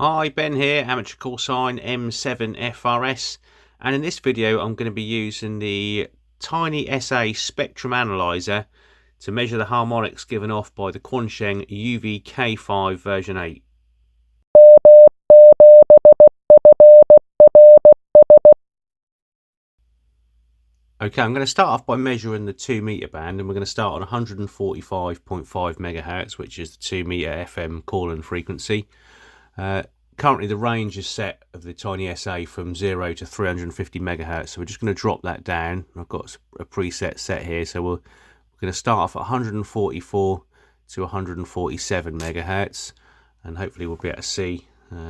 Hi, Ben here, amateur call sign M7FRS, and in this video I'm going to be using the TinySA spectrum analyzer to measure the harmonics given off by the Quansheng UV-K5 version 8. Okay, I'm going to start off by measuring the 2 meter band, and we're going to start on 145.5 megahertz, which is the 2 meter FM call-in frequency. Currently the range is set of the TinySA from 0 to 350 megahertz, so we're just going to drop that down. I've got a preset set here, so we're going to start off at 144 to 147 megahertz, and hopefully we'll be able to see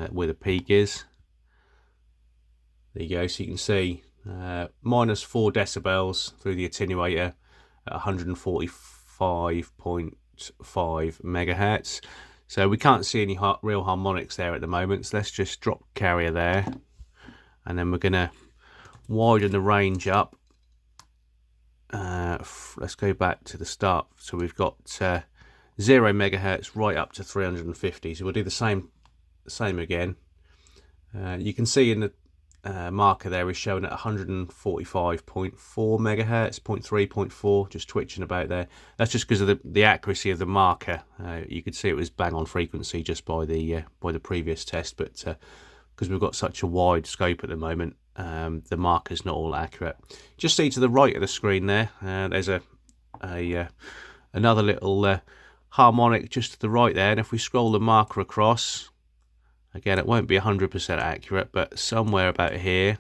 where the peak is. There you go, so you can see minus 4 decibels through the attenuator at 145.5 megahertz. So we can't see any real harmonics there at the moment, so let's just drop carrier there, and then we're going to widen the range up. Let's go back to the start. So we've got 0 megahertz right up to 350, so we'll do the same again. You can see in the marker there is showing at 145.4 megahertz, 0.3, 0.4, just twitching about there. That's just because of the accuracy of the marker. You could see it was bang on frequency just by the previous test, but because we've got such a wide scope at the moment, the marker's not all accurate. Just see to the right of the screen there, there's another little harmonic just to the right there, and if we scroll the marker across, again, it won't be 100% accurate, but somewhere about here,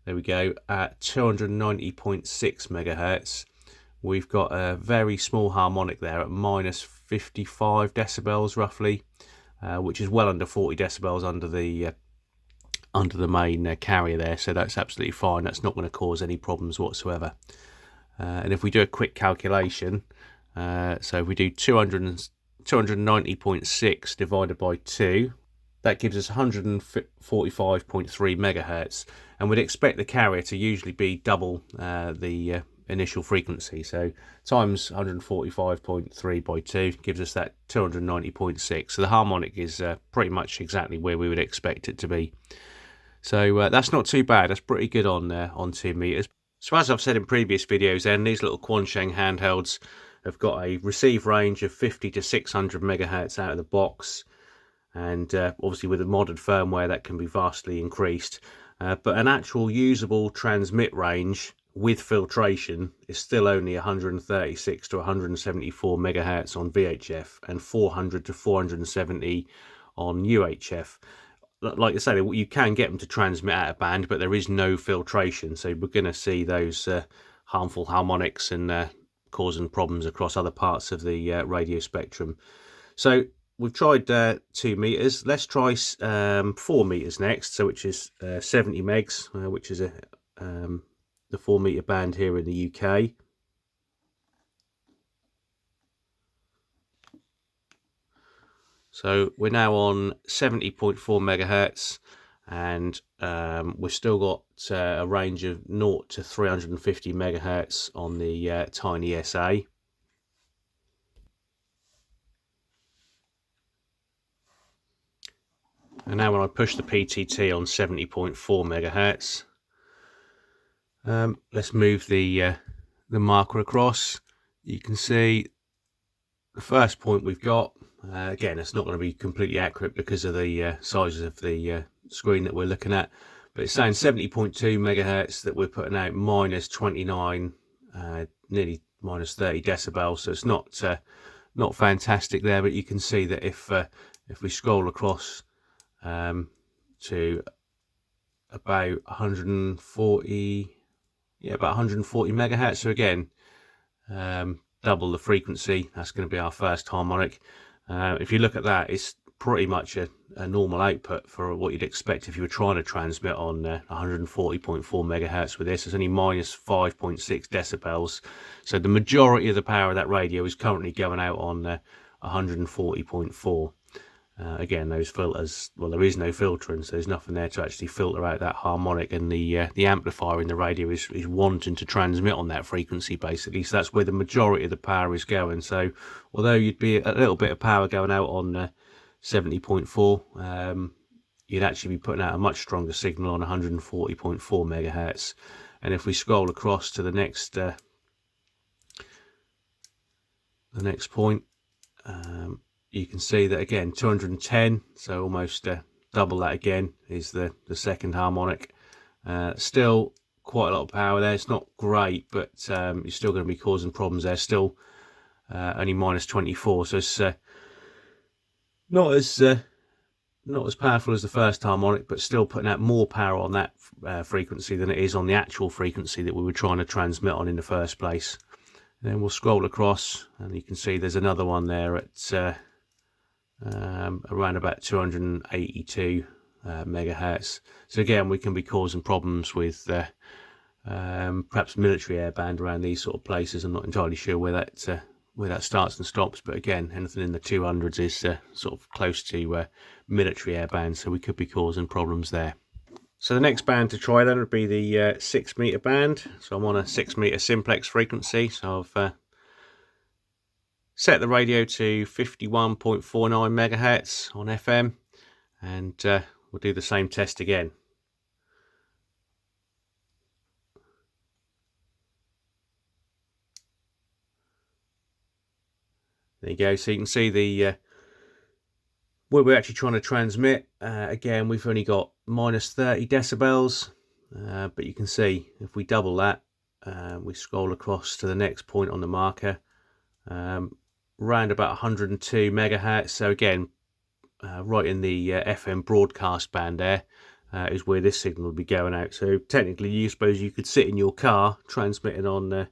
there we go, at 290.6 megahertz, we've got a very small harmonic there at minus 55 decibels roughly, which is well under 40 decibels under the main carrier there, so that's absolutely fine. That's not going to cause any problems whatsoever. And if we do a quick calculation, so if we do 290.6 divided by 2, that gives us 145.3 megahertz, and we'd expect the carrier to usually be double the initial frequency. So times 145.3 by 2 gives us that 290.6. So the harmonic is pretty much exactly where we would expect it to be. So that's not too bad. That's pretty good on 2 meters. So as I've said in previous videos, then these little Quansheng handhelds have got a receive range of 50 to 600 megahertz out of the box. And obviously with the modern firmware that can be vastly increased, but an actual usable transmit range with filtration is still only 136 to 174 megahertz on VHF and 400 to 470 on UHF. Like I say, you can get them to transmit out of band, but there is no filtration, so we're going to see those harmful harmonics and causing problems across other parts of the radio spectrum. So we've tried 2 meters. Let's try 4 meters next, so which is 70 megs, which is the 4 meter band here in the UK. So we're now on 70.4 megahertz, and we've still got a range of 0 to 350 megahertz on the TinySA. And now when I push the PTT on 70.4 megahertz, let's move the marker across. You can see the first point we've got. Again, it's not going to be completely accurate because of the size of the screen that we're looking at, but it's saying 70.2 megahertz that we're putting out minus 29, nearly minus 30 decibels. So it's not fantastic there, but you can see that if we scroll across to about 140, about 140 megahertz. So again, double the frequency. That's going to be our first harmonic. If you look at that, it's pretty much a normal output for what you'd expect if you were trying to transmit on 140.4 megahertz with this. It's only minus 5.6 decibels. So the majority of the power of that radio is currently going out on 140.4. Again, those filters, well, there is no filtering, so there's nothing there to actually filter out that harmonic, and the amplifier in the radio is wanting to transmit on that frequency basically, so that's where the majority of the power is going. So although you'd be a little bit of power going out on 70.4, you'd actually be putting out a much stronger signal on 140.4 megahertz. And if we scroll across to the next point, you can see that again 210, so almost double that again is the second harmonic. Still quite a lot of power there. It's not great, but you're still going to be causing problems there. Still only minus 24, so it's not as powerful as the first harmonic, but still putting out more power on that frequency than it is on the actual frequency that we were trying to transmit on in the first place. And then we'll scroll across and you can see there's another one there at around about 282 megahertz. So again, we can be causing problems with perhaps military airband around these sort of places. I'm not entirely sure where that starts and stops, but again, anything in the 200s is sort of close to military airband, so we could be causing problems there. So the next band to try then would be the 6 meter band. So I'm on a 6 meter simplex frequency, so I've set the radio to 51.49 megahertz on FM, and we'll do the same test again. There you go. So you can see the where we're actually trying to transmit. Again, we've only got minus 30 decibels, but you can see if we double that, we scroll across to the next point on the marker, round about 102 megahertz. So again, right in the FM broadcast band there is where this signal will be going out. So technically, you suppose you could sit in your car transmitting on the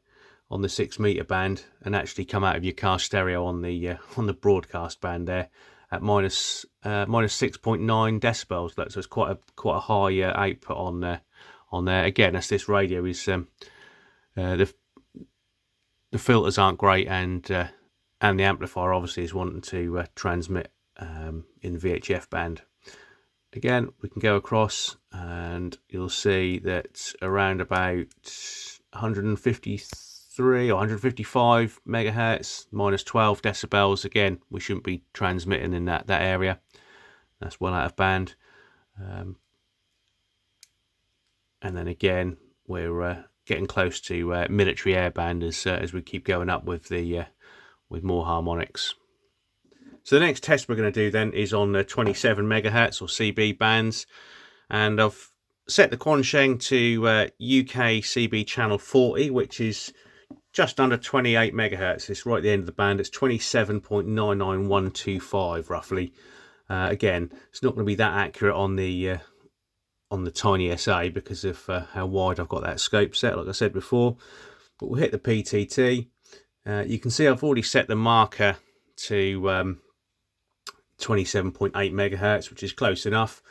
6 meter band and actually come out of your car stereo on the broadcast band there at minus 6.9 decibels. So it's quite a high output on there. Again, as this radio is the filters aren't great, and the amplifier obviously is wanting to transmit in VHF band. Again, we can go across and you'll see that around about 153 or 155 megahertz, minus 12 decibels. Again, we shouldn't be transmitting in that area. That's well out of band. And then again, we're getting close to military airband as we keep going up with more harmonics. So the next test we're going to do then is on the 27 megahertz or CB bands, and I've set the Quansheng to UK CB channel 40, which is just under 28 megahertz. It's right at the end of the band. It's 27.99125 roughly. Again, it's not going to be that accurate on the TinySA because of how wide I've got that scope set, like I said before. But we'll hit the PTT. You can see I've already set the marker to 27.8 megahertz, which is close enough.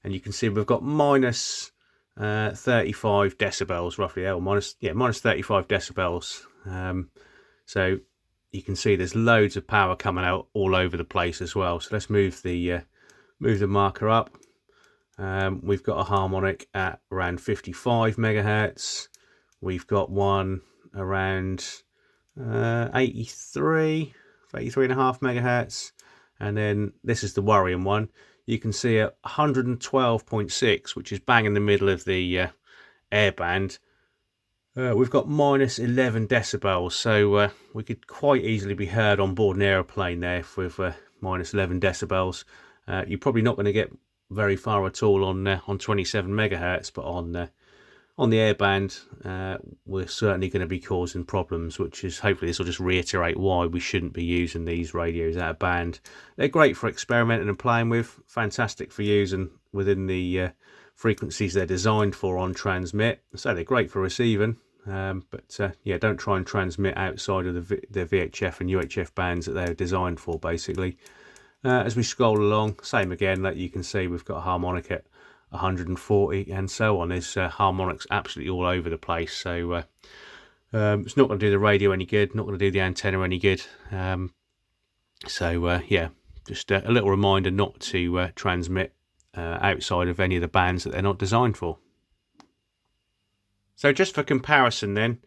And you can see we've got minus 35 decibels roughly, or minus 35 decibels. So you can see there's loads of power coming out all over the place as well. So let's move the marker up. We've got a harmonic at around 55 megahertz. We've got one around 83 and a half megahertz, and then this is the worrying one. You can see at 112.6, which is bang in the middle of the air band, we've got minus 11 decibels. So we could quite easily be heard on board an aeroplane there with minus 11 decibels. You're probably not going to get very far at all on 27 megahertz, but on the airband, we're certainly going to be causing problems, which is, hopefully this will just reiterate why we shouldn't be using these radios out of band. They're great for experimenting and playing with, fantastic for using within the frequencies they're designed for on transmit. So they're great for receiving, but yeah, don't try and transmit outside of the VHF and UHF bands that they're designed for, basically. As we scroll along, same again, like you can see we've got a harmonic at 140 and so on. There's harmonics absolutely all over the place, so it's not going to do the radio any good, not going to do the antenna any good. So yeah, just a little reminder not to transmit outside of any of the bands that they're not designed for. So just for comparison then,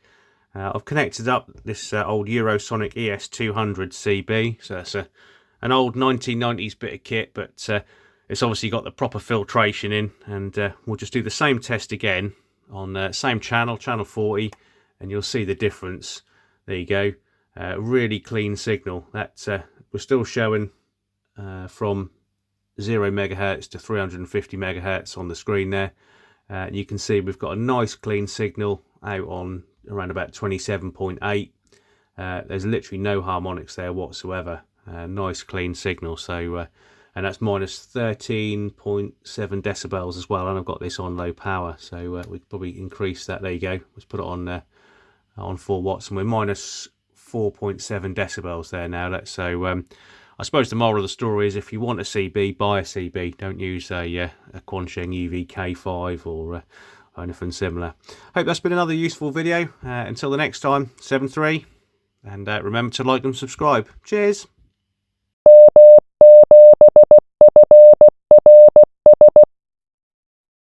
I've connected up this old Eurosonic ES200 CB. So that's an old 1990s bit of kit, but it's obviously got the proper filtration in, and we'll just do the same test again on same channel 40, and you'll see the difference. There you go. Really clean signal. That we're still showing from 0 megahertz to 350 megahertz on the screen there. You can see we've got a nice clean signal out on around about 27.8. There's literally no harmonics there whatsoever. Nice clean signal. So and that's minus 13.7 decibels as well, and I've got this on low power, so we could probably increase that. There you go. Let's put it on 4 watts, and we're minus 4.7 decibels there now. So I suppose the moral of the story is, if you want a CB, buy a CB. Don't use a Quansheng UV-K5 or anything similar. Hope that's been another useful video. Until the next time, 7-3, and remember to like and subscribe. Cheers.